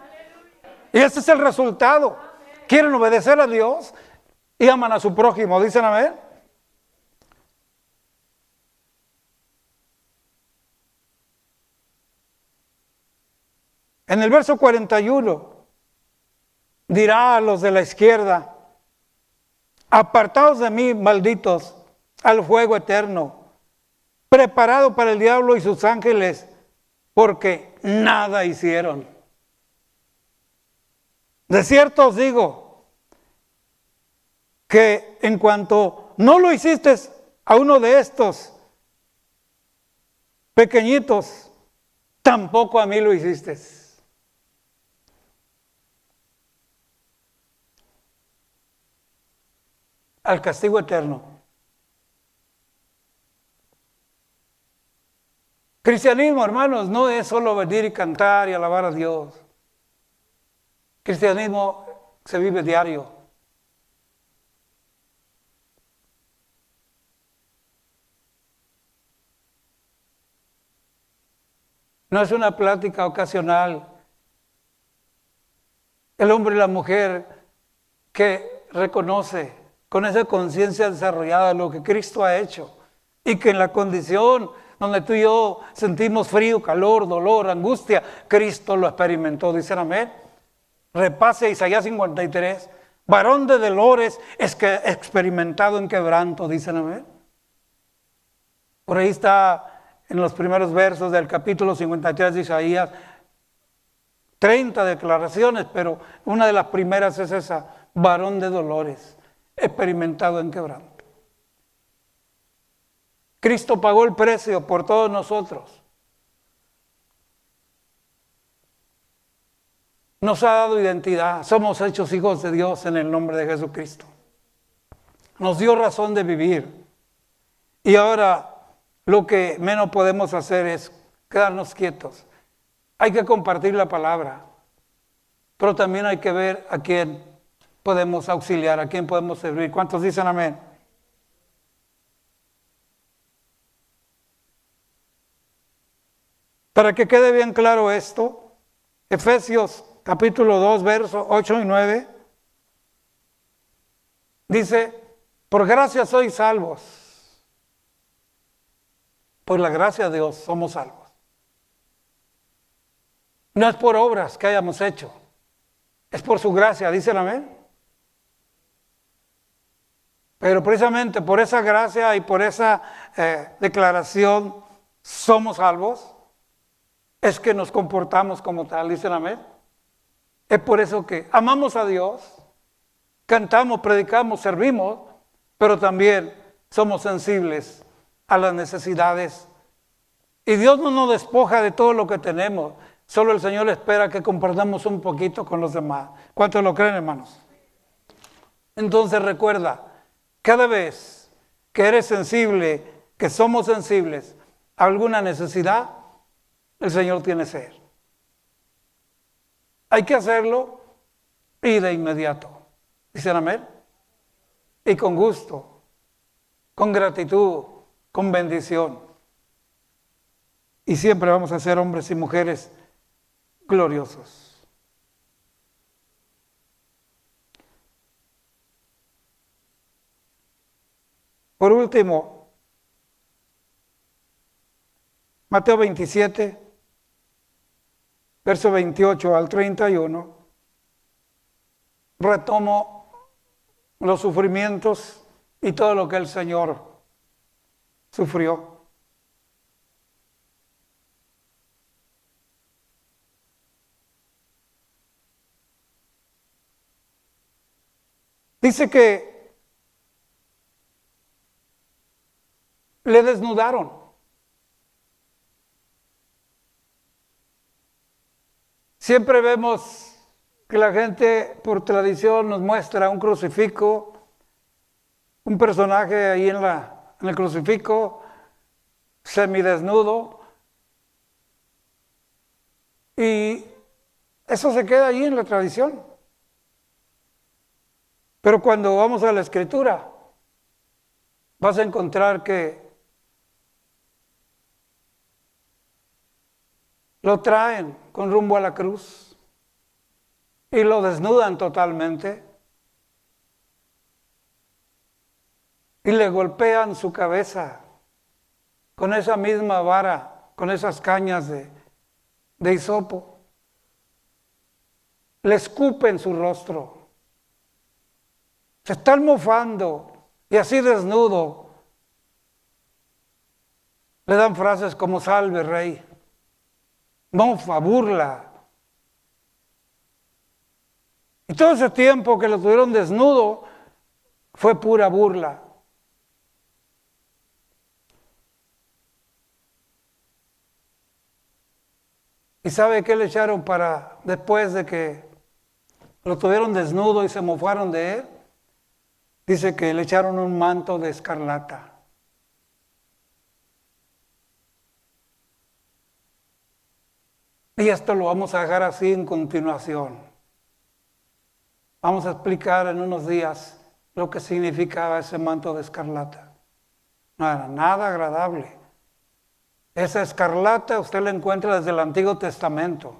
Y ese es el resultado. Quieren obedecer a Dios y aman a su prójimo. ¿Dicen amén? En el verso 41 dirá a los de la izquierda, apartaos de mí, malditos, al fuego eterno, preparado para el diablo y sus ángeles, porque nada hicieron. De cierto os digo, que en cuanto no lo hiciste a uno de estos pequeñitos, tampoco a mí lo hiciste. Al castigo eterno. Cristianismo, hermanos, no es solo venir y cantar y alabar a Dios. Cristianismo se vive diario. No es una plática ocasional. El hombre y la mujer que reconoce con esa conciencia desarrollada lo que Cristo ha hecho y que en la condición donde tú y yo sentimos frío, calor, dolor, angustia, Cristo lo experimentó. Dicen amén. Repase Isaías 53. Varón de dolores es que experimentado en quebranto. Dicen amén. Por ahí está en los primeros versos del capítulo 53 de Isaías. 30 declaraciones, pero una de las primeras es esa. Varón de dolores, experimentado en quebranto. Cristo pagó el precio por todos nosotros. Nos ha dado identidad. Somos hechos hijos de Dios en el nombre de Jesucristo. Nos dio razón de vivir. Y ahora lo que menos podemos hacer es quedarnos quietos. Hay que compartir la palabra. Pero también hay que ver a quién podemos auxiliar, a quién podemos servir. ¿Cuántos dicen amén? Para que quede bien claro esto, Efesios capítulo 2, versos 8 y 9, dice, por gracia sois salvos. Por la gracia de Dios somos salvos. No es por obras que hayamos hecho, es por su gracia, dicen amén. Pero precisamente por esa gracia y por esa declaración somos salvos, es que nos comportamos como tal, dicen amén. Es por eso que amamos a Dios, cantamos, predicamos, servimos, pero también somos sensibles a las necesidades. Y Dios no nos despoja de todo lo que tenemos, solo el Señor espera que compartamos un poquito con los demás. ¿Cuántos lo creen, hermanos? Entonces recuerda, cada vez que eres sensible, que somos sensibles a alguna necesidad, el Señor tiene sed. Hay que hacerlo y de inmediato. ¿Dicen amén? Y con gusto, con gratitud, con bendición. Y siempre vamos a ser hombres y mujeres gloriosos. Por último, Mateo 27, verso 28 al 31, retomo los sufrimientos y todo lo que el Señor sufrió. Dice que le desnudaron. Siempre vemos que la gente por tradición nos muestra un crucifijo, un personaje ahí en el crucifijo, semidesnudo, y eso se queda ahí en la tradición. Pero cuando vamos a la Escritura, vas a encontrar que lo traen con rumbo a la cruz y lo desnudan totalmente y le golpean su cabeza con esa misma vara, con esas cañas de hisopo. Le escupen su rostro. Se están mofando y así desnudo le dan frases como salve rey, mofa, burla. Y todo ese tiempo que lo tuvieron desnudo fue pura burla. ¿Y sabe qué le echaron para después de que lo tuvieron desnudo y se mofaron de él? Dice que le echaron un manto de escarlata. Y esto lo vamos a dejar así en continuación. Vamos a explicar en unos días lo que significaba ese manto de escarlata. No era nada agradable. Esa escarlata usted la encuentra desde el Antiguo Testamento.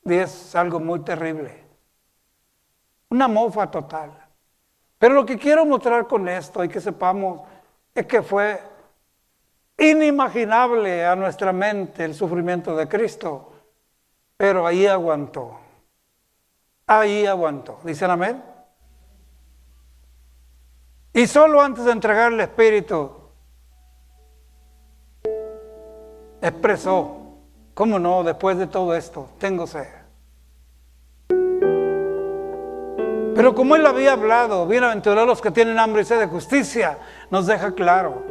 Y es algo muy terrible. Una mofa total. Pero lo que quiero mostrar con esto y que sepamos es que fue inimaginable a nuestra mente el sufrimiento de Cristo. Pero ahí aguantó. Ahí aguantó. ¿Dicen amén? Y solo antes de entregar el Espíritu, expresó, ¿cómo no? Después de todo esto, tengo sed. Pero como él había hablado, bienaventurados los que tienen hambre y sed de justicia, nos deja claro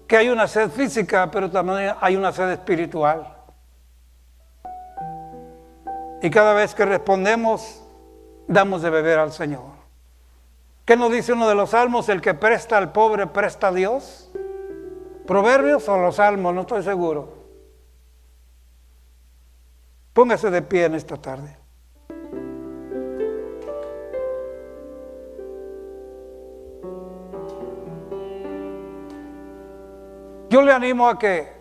que hay una sed física, pero también hay una sed espiritual. Y cada vez que respondemos, damos de beber al Señor. ¿Qué nos dice uno de los salmos? El que presta al pobre, presta a Dios. ¿Proverbios o los salmos? No estoy seguro. Póngase de pie en esta tarde. Yo le animo a que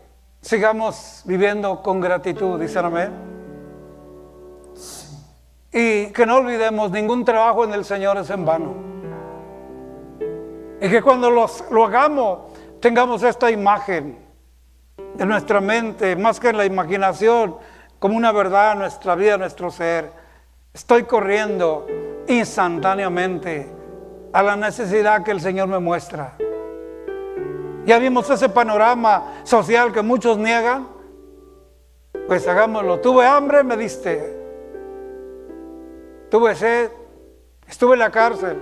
sigamos viviendo con gratitud, dicen amén. Y que no olvidemos, ningún trabajo en el Señor es en vano. Y que cuando lo hagamos, tengamos esta imagen en nuestra mente, más que en la imaginación, como una verdad en nuestra vida, en nuestro ser. Estoy corriendo instantáneamente a la necesidad que el Señor me muestra. Ya vimos ese panorama social que muchos niegan. Pues hagámoslo. Tuve hambre, me diste. Tuve sed, estuve en la cárcel.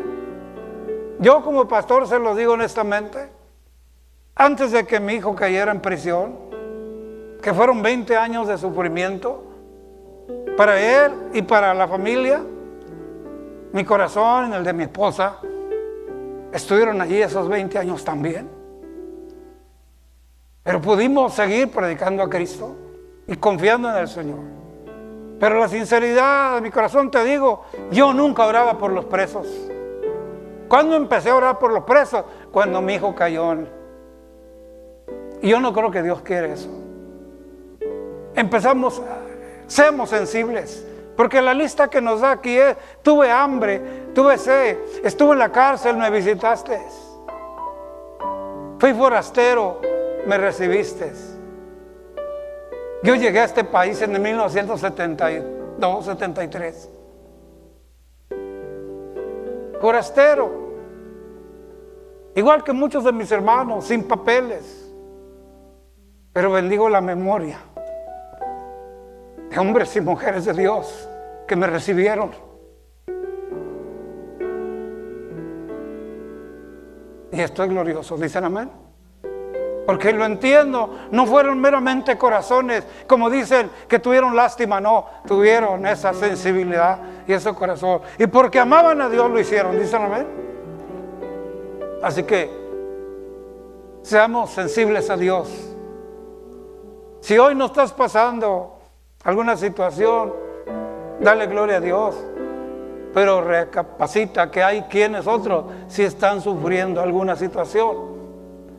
Yo como pastor se lo digo honestamente, antes de que mi hijo cayera en prisión, que fueron 20 años de sufrimiento para él y para la familia, mi corazón y el de mi esposa estuvieron allí esos 20 años también. Pero pudimos seguir predicando a Cristo y confiando en el Señor. Pero la sinceridad de mi corazón, te digo, yo nunca oraba por los presos. ¿Cuándo empecé a orar por los presos? Cuando mi hijo cayó. Y yo no creo que Dios quiere eso. Seamos sensibles. Porque la lista que nos da aquí es, tuve hambre, tuve sed, estuve en la cárcel, me visitaste. Fui forastero, me recibiste. Yo llegué a este país en el 1972, 73. Forastero. Igual que muchos de mis hermanos, sin papeles. Pero bendigo la memoria de hombres y mujeres de Dios que me recibieron. Y esto es glorioso, dicen amén. Porque lo entiendo, no fueron meramente corazones, como dicen, que tuvieron lástima, no, tuvieron esa sensibilidad y ese corazón. Y porque amaban a Dios lo hicieron, dicen amén. Así que, seamos sensibles a Dios. Si hoy no estás pasando alguna situación, dale gloria a Dios. Pero recapacita que hay quienes otros sí están sufriendo alguna situación.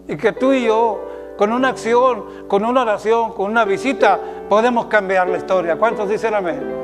Y que tú y yo, con una acción, con una oración, con una visita, podemos cambiar la historia. ¿Cuántos dicen amén?